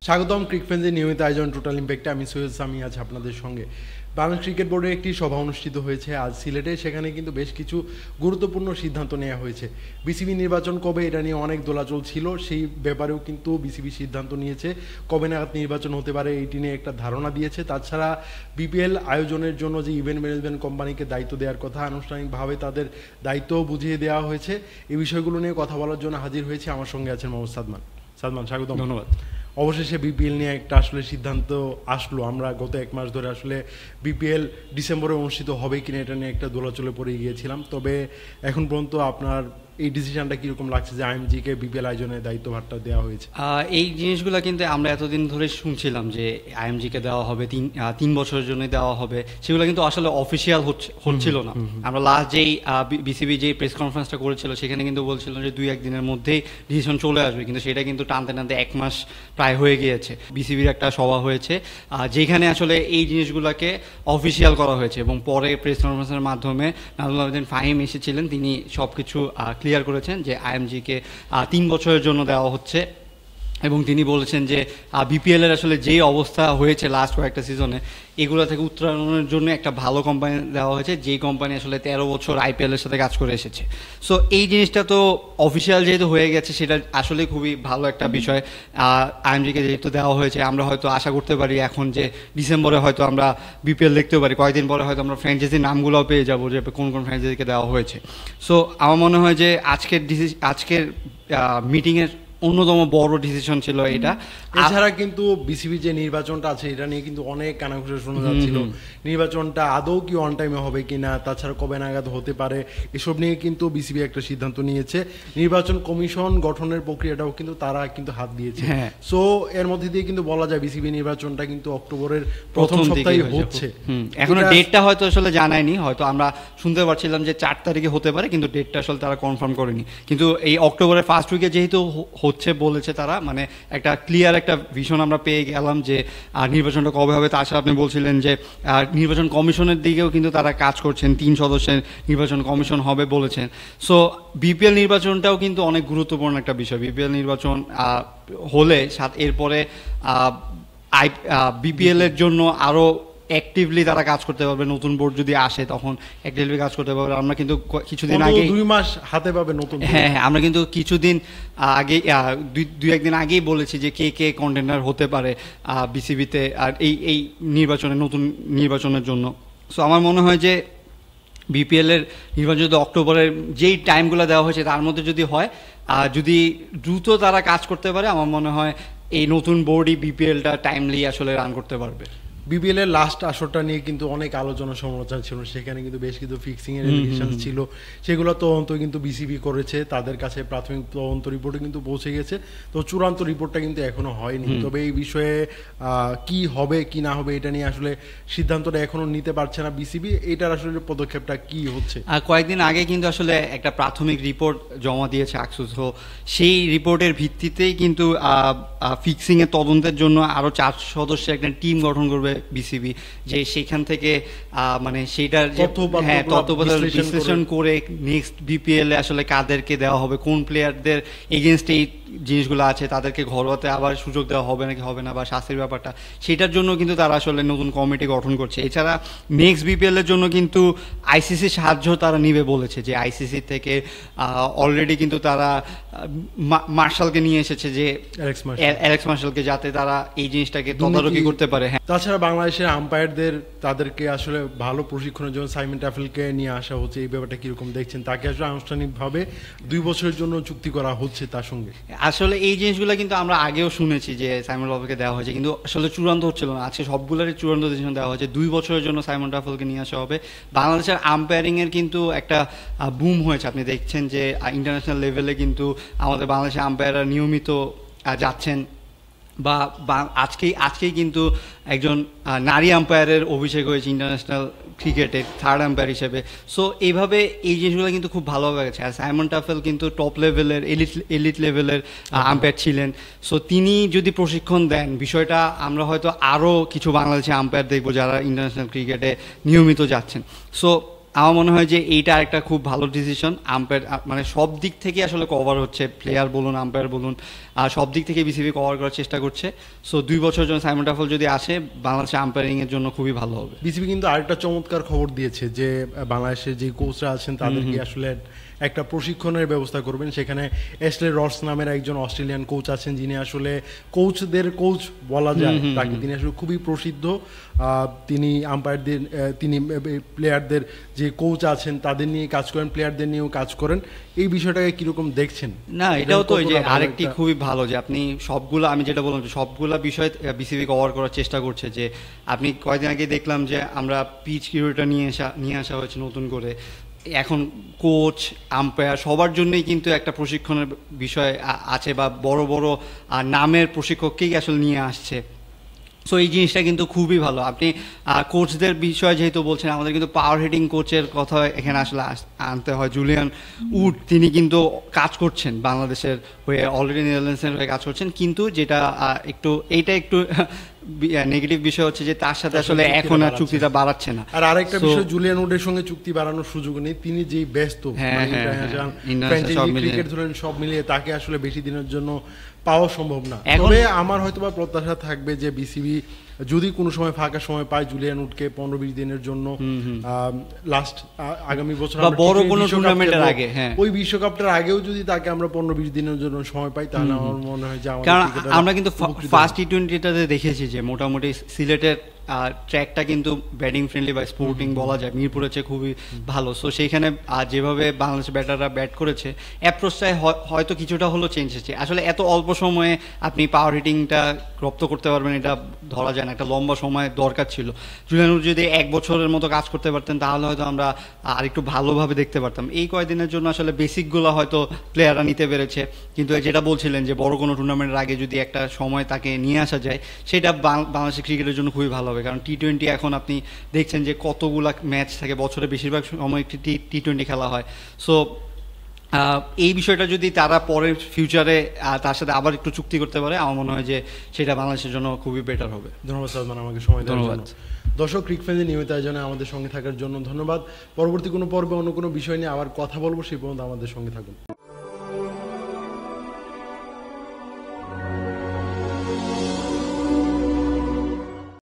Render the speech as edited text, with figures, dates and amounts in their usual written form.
স্বাগতম ক্রিকফ্রেন্ডসের নিয়মিত আয়োজন টোটাল ইম্প্যাক্টে। আমি সৈয়দ সামি আছি আপনাদের সঙ্গে। বাংলাদেশ ক্রিকেট বোর্ডের একটি সভা অনুষ্ঠিত হয়েছে আজ সিলেটে। সেখানে কিন্তু বেশ কিছু গুরুত্বপূর্ণ সিদ্ধান্ত নেওয়া হয়েছে। বিসিবি নির্বাচন কবে, এটা নিয়ে অনেক দোলাচল ছিল, সেই ব্যাপারেও কিন্তু বিসিবি সিদ্ধান্ত নিয়েছে। কবে নাগাদ নির্বাচন হতে পারে এইটি নিয়ে একটা ধারণা দিয়েছে। তাছাড়া বিপিএল আয়োজনের জন্য যে ইভেন্ট ম্যানেজমেন্ট কোম্পানিকে দায়িত্ব দেওয়ার কথা, আনুষ্ঠানিকভাবে তাদের দায়িত্ব বুঝিয়ে দেওয়া হয়েছে। এই বিষয়গুলো নিয়ে কথা বলার জন্য হাজির হয়েছে। আমার সঙ্গে আছেন মোহাম্মদ সাদমান। সাদমান, স্বাগত। ধন্যবাদ। অবশেষে বিপিএল নিয়ে একটা আসলে সিদ্ধান্ত আসলো। আমরা গত এক মাস ধরে আসলে বিপিএল ডিসেম্বরে অনুষ্ঠিত হবে কিনা এটা নিয়ে একটা দোলাচলে পড়ে গিয়েছিলাম। তবে এখন পর্যন্ত আপনার এই ডিসিশনটা কীরকম লাগছে যে আইএমজিকে বিপিএল আয়োজনের দায়িত্বভারটা দেওয়া হয়েছে? এই জিনিসগুলো কিন্তু আমরা এতদিন ধরে শুনছিলাম যে আইএমজিকে দেওয়া হবে, তিন বছরের জন্য দেওয়া হবে। সেগুলো কিন্তু আসলে অফিসিয়াল হচ্ছিল না। আমরা লাস্ট যেই বিসিবি যে প্রেস কনফারেন্সটা করেছিল সেখানে কিন্তু বলছিল যে 2-1 দিনের মধ্যেই ডিসিশন চলে আসবে, কিন্তু সেটা কিন্তু টানতে টানতে 1 মাস প্রায় হয়ে গিয়েছে। বিসিবির একটা সভা হয়েছে যেখানে আসলে এই জিনিসগুলোকে অফিসিয়াল করা হয়েছে এবং পরে প্রেস কনফারেন্সের মাধ্যমে নাজমুল আবেদিন ফাহিম এসেছিলেন, তিনি সব কিছু ক্লিয়ার করেছেন যে আইএমজিকে 3 বছরের জন্য দেওয়া হচ্ছে। এবং তিনি বলেছেন যে বিপিএলের আসলে যে অবস্থা হয়েছে লাস্ট কয়েকটা সিজনে, এগুলো থেকে উত্তরণের জন্য একটা ভালো কোম্পানি দেওয়া হয়েছে, যেই কোম্পানি আসলে 13 বছর আইপিএলের সাথে কাজ করে এসেছে। সো এই জিনিসটা তো অফিসিয়াল যেহেতু হয়ে গেছে, সেটা আসলে খুবই ভালো একটা বিষয়। আইএমজিকে যেহেতু দেওয়া হয়েছে, আমরা হয়তো আশা করতে পারি এখন যে ডিসেম্বরে হয়তো আমরা বিপিএল দেখতেও পারি। কয়েকদিন পরে হয়তো আমরা ফ্র্যাঞ্চাইজির নামগুলোও পেয়ে যাবো যে কোন কোন ফ্র্যাঞ্চাইজিকে দেওয়া হয়েছে। সো আমার মনে হয় যে আজকের মিটিংয়ের অন্যতম বড় ডিসিশন ছিল এটা। এছাড়া কিন্তু বিসিবি যে নির্বাচনটা আছে এটা নিয়ে কিন্তু অনেক কানাঘুষা শোনা যাচ্ছিল। নির্বাচনটা আদৌ কি অন টাইমে হবে কিনা, তাছাড়া কবে নাগাদ হতে পারে, এসব নিয়ে কিন্তু বিসিবি একটা সিদ্ধান্ত নিয়েছে। নির্বাচন কমিশন গঠনের প্রক্রিয়াটাও কিন্তু তারা কিন্তু হাত দিয়েছে। সো এর মধ্যে দিয়ে কিন্তু বলা যায় বিসিবি নির্বাচনটা কিন্তু অক্টোবরের প্রথম সপ্তাহে হচ্ছে। এখনো ডেটটা হয়তো আসলে জানায়নি, হয়তো আমরা শুনতে পারছিলাম যে 4 তারিখে হতে পারে, কিন্তু ডেটটা আসলে তারা কনফার্ম করেনি। কিন্তু এই অক্টোবরের ফার্স্ট উইকে যেহেতু হচ্ছে বলেছে তারা, মানে একটা ক্লিয়ার একটা ভিশন আমরা পেয়ে গেলাম যে নির্বাচনটা কবে হবে। তাছাড়া আপনি বলছিলেন যে নির্বাচন কমিশনের দিকেও কিন্তু তারা কাজ করছেন, 3 সদস্যের নির্বাচন কমিশন হবে বলেছেন। সো বিপিএল নির্বাচনটাও কিন্তু অনেক গুরুত্বপূর্ণ একটা বিষয়। বিপিএল নির্বাচন হলে এরপরে বিপিএল এর জন্য আরও অ্যাক্টিভলি তারা কাজ করতে পারবে। নতুন বোর্ড যদি আসে তখন অ্যাক্টিভলি কাজ করতে পারবে। আমরা কিন্তু কিছুদিন আগে 2 মাস হাতে পাবে নতুন। হ্যাঁ, আমরা কিন্তু কিছুদিন আগে 2-1 দিন আগেই বলেছি যে কে কন্টেন্ডার হতে পারে বিসিবিতে আর এই নির্বাচনে, নতুন নির্বাচনের জন্য। সো আমার মনে হয় যে বিপিএলের নির্বাচন যদি অক্টোবরের যেই টাইমগুলো দেওয়া হয়েছে তার মধ্যে যদি হয়, যদি দ্রুত তারা কাজ করতে পারে, আমার মনে হয় এই নতুন বোর্ডই বিপিএলটা টাইমলি আসলে রান করতে পারবে। বিপিএল এর লাস্ট আসরটা নিয়ে কিন্তু অনেক আলোচনা সমালোচনা ছিল। সেখানে কিন্তু বেশ কিছু ফিক্সিং এর এলিগেশন ছিল, সেগুলো তদন্ত কিন্তু বিসিবি করেছে। তাদের কাছে প্রাথমিক তদন্ত রিপোর্টে কিন্তু পৌঁছে গেছে। তো চূড়ান্ত রিপোর্টটা কিন্তু এখনো হয়নি। তবে এই বিষয়ে কি হবে কি না হবে এটা নিয়ে আসলে সিদ্ধান্তটা এখনো নিতে পারছে না বিসিবি। এটার আসলে পদক্ষেপটা কি হচ্ছে? কয়েকদিন আগে কিন্তু আসলে একটা প্রাথমিক রিপোর্ট জমা দিয়েছে আকসুস। সেই রিপোর্টের ভিত্তিতেই কিন্তু ফিক্সিং এর তদন্তের জন্য আরো 4 সদস্যের একটা টিম গঠন করবে বিসিবি, যে সেখান থেকে মানে সেইটার তথ্য বিশ্লেষণ করে নেক্সট বিপিএল এ আসলে কাদেরকে দেওয়া হবে, কোন প্লেয়ারদের এগেনস্ট এই জিনিসগুলো আছে তাদেরকে ঘরোয়াতে আবার সুযোগ দেওয়া হবে নাকি হবে না, বা শাস্তির ব্যাপারটা, সেটার জন্য কিন্তু তারা আসলে নতুন কমিটি গঠন করছে। এছাড়া নেক্সট বিপিএল এর জন্য কিন্তু আইসিসির সাহায্য তারা নিবে বলেছে, যে আইসিসি থেকে অলরেডি কিন্তু তারা মার্শালকে নিয়ে এসেছে, যে অ্যালেক্স মার্শালকে, যাতে তারা এই জিনিসটাকে তদারকি করতে পারে। হ্যাঁ, তাছাড়া বাংলাদেশের আম্পায়ারদের তাদেরকে আসলে ভালো প্রশিক্ষণের জন্য সাইমন টাফেলকে নিয়ে আসা হচ্ছে। এই ব্যাপারটা কিরকম দেখছেন? তাকে আসলে আনুষ্ঠানিকভাবে 2 বছরের জন্য চুক্তি করা হচ্ছে তার সঙ্গে। আসলে এই জিনিসগুলো কিন্তু আমরা আগেও শুনেছি যে সাইমন টাফেলকে দেওয়া হয়েছে, কিন্তু আসলে চূড়ান্ত হচ্ছিল না। আজকে সবগুলোরই চূড়ান্ত ডিসিশন দেওয়া হয়েছে, 2 বছরের জন্য সাইমন টাফেলকে নিয়ে আসা হবে। বাংলাদেশের আম্পায়ারিং এর কিন্তু একটা বুম হয়েছে। আপনি দেখছেন যে ইন্টারন্যাশনাল লেভেলে কিন্তু আমাদের বাংলাদেশের আম্পায়াররা নিয়মিত যাচ্ছেন, বা আজকেই কিন্তু একজন নারী আম্পায়ারের অভিষেক হয়েছে ইন্টারন্যাশনাল ক্রিকেটে 3rd আম্পায়ার হিসেবে। সো এইভাবে এই জিনিসগুলো কিন্তু খুব ভালোভাবে গেছে। আর সাইমন টাফেল কিন্তু টপ লেভেলের এলিট লেভেলের আম্পায়ার ছিলেন। সো তিনি যদি প্রশিক্ষণ দেন, বিষয়টা আমরা হয়তো আরও কিছু বাংলাদেশি আম্পায়ার দেখবো যারা ইন্টারন্যাশনাল ক্রিকেটে নিয়মিত যাচ্ছেন। সো আমার মনে হয় যে এইটা একটা খুব ভালো ডিসিশন। আম্পায়ার মানে সব দিক থেকে আসলে কভার হচ্ছে, প্লেয়ার বলুন আম্পায়ার বলুন, সব দিক থেকে বিসিবি কভার করার চেষ্টা করছে। সো 2 বছরের জন্য সাইমন টাফল যদি আসে বাংলাদেশের আম্পায়ারিংয়ের জন্য খুবই ভালো হবে। বিসিবি কিন্তু আরেকটা চমৎকার খবর দিয়েছে যে বাংলাদেশের যে কোচরা আছেন তাদেরকে আসলে একটা প্রশিক্ষণের ব্যবস্থা করবেন। সেখানে এসলে রস নামের একজন অস্ট্রেলিয়ান কোচ আছেন, যিনি আসলে কোচদের কোচ বলা যায় তাকে, তিনি আসলে খুবই প্রসিদ্ধ। তিনি আম্পায়ারদের, তিনি প্লেয়ারদের যে কোচ আছেন তাদের নিয়ে কাজ করেন, প্লেয়ারদের নিয়েও কাজ করেন। এই বিষয়টাকে কিরকম দেখছেন? না, এটাও তো যে আরেকটি খুবই ভালো যে আপনি সবগুলো, আমি যেটা বললাম যে সবগুলা বিষয় বিসিবি কভার করার চেষ্টা করছে। যে আপনি কয়েকদিন আগে দেখলাম যে আমরা পিচ কিউরিটা নিয়ে আসা হয়েছে নতুন করে। এখন কোচ আম্পায়ার সবার জন্যই কিন্তু একটা প্রশিক্ষণের বিষয় আছে, বা বড় বড় নামের প্রশিক্ষককেই আসলে নিয়ে আসছে। সো এই জিনিসটা কিন্তু খুবই ভালো। আপনি কোচদের বিষয় যেহেতু বলছেন, আমাদের কিন্তু পাওয়ার হিটিং কোচের কথা এখানে আসলে আনতে হয়। জুলিয়ান উড তিনি কিন্তু কাজ করছেন বাংলাদেশের হয়ে, অলরেডি নেদারল্যান্ডসের হয়ে কাজ করছেন, কিন্তু যেটা এইটা একটু নেগেটিভ বিষয় হচ্ছে যে তার সাথে আসলে এখন আর চুক্তিটা বাড়াচ্ছে না। আর আরেকটা বিষয়, জুলিয়ান উডের সঙ্গে চুক্তি বাড়ানোর সুযোগ নেই, তিনি যেই ব্যস্ত ক্রিকেট ধরেন সব মিলিয়ে তাকে আসলে বেশি দিনের জন্য পাওয়া সম্ভব না। তবে আমার হয়তোবা প্রত্যাশা থাকবে যে বিসিবি যদি কোনো সময় ফাঁকা সময় পায় জুলিয়ান উডকে 15-20 দিনের জন্য লাস্ট আগামী বছর বড় কোনো টুর্নামেন্টের আগে, ওই বিশ্বকাপটার আগেও যদি তাকে আমরা 15-20 দিনের জন্য সময় পাই, তাহলে আমার মনে হয় যে কারণ আমরা কিন্তু ফার্স্ট টি20টাতে দেখেছি যে মোটামুটি সিলেটের ট্র্যাকটা কিন্তু ব্যাটিং ফ্রেন্ডলি বা স্পোর্টিং বলা যায়, মিরপুরের চেয়ে খুবই ভালো। সো সেইখানে যেভাবে বাংলাদেশের ব্যাটাররা ব্যাট করেছে, অ্যাপ্রোচটায় হয়তো কিছুটা হলেও চেঞ্জ হয়েছে। আসলে এত অল্প সময়ে আপনি পাওয়ার হিটিংটা রপ্ত করতে পারবেন এটা ধরা যায় না, একটা লম্বা সময় দরকার ছিল। জুলিয়ান উড যদি 1 বছরের মতো কাজ করতে পারতেন তাহলে হয়তো আমরা আরেকটু ভালোভাবে দেখতে পারতাম। এই কয়েকদিনের জন্য আসলে বেসিকগুলো হয়তো প্লেয়াররা নিতে পেরেছে, কিন্তু যেটা বলছিলেন যে বড় কোনো টুর্নামেন্টের আগে যদি একটা সময় তাকে নিয়ে আসা যায়, সেটা বাংলাদেশের ক্রিকেটের জন্য খুবই ভালো হবে। কারণ টি20 এখন আপনি দেখছেন যে কতগুলা ম্যাচ থাকে বছরে, বেশিরভাগ সময় একটি টি20 খেলা হয়। সো এই বিষয়টা যদি তারা পরের ফিউচারে তার সাথে আবার একটু চুক্তি করতে পারে, আমার মনে হয় যে সেটা বাংলাদেশের জন্য খুবই বেটার হবে। ধন্যবাদ সালমান আমাকে সময় দেওয়ার জন্য। দর্শক, ক্রিক ফ্যান্সের নিয়মিত আয়োজনে আমাদের সঙ্গে থাকার জন্য ধন্যবাদ। পরবর্তী কোনো পর্বে অন্য কোনো বিষয় নিয়ে আবার কথা বলবো, সেই পর্যন্ত আমাদের সঙ্গে থাকুন।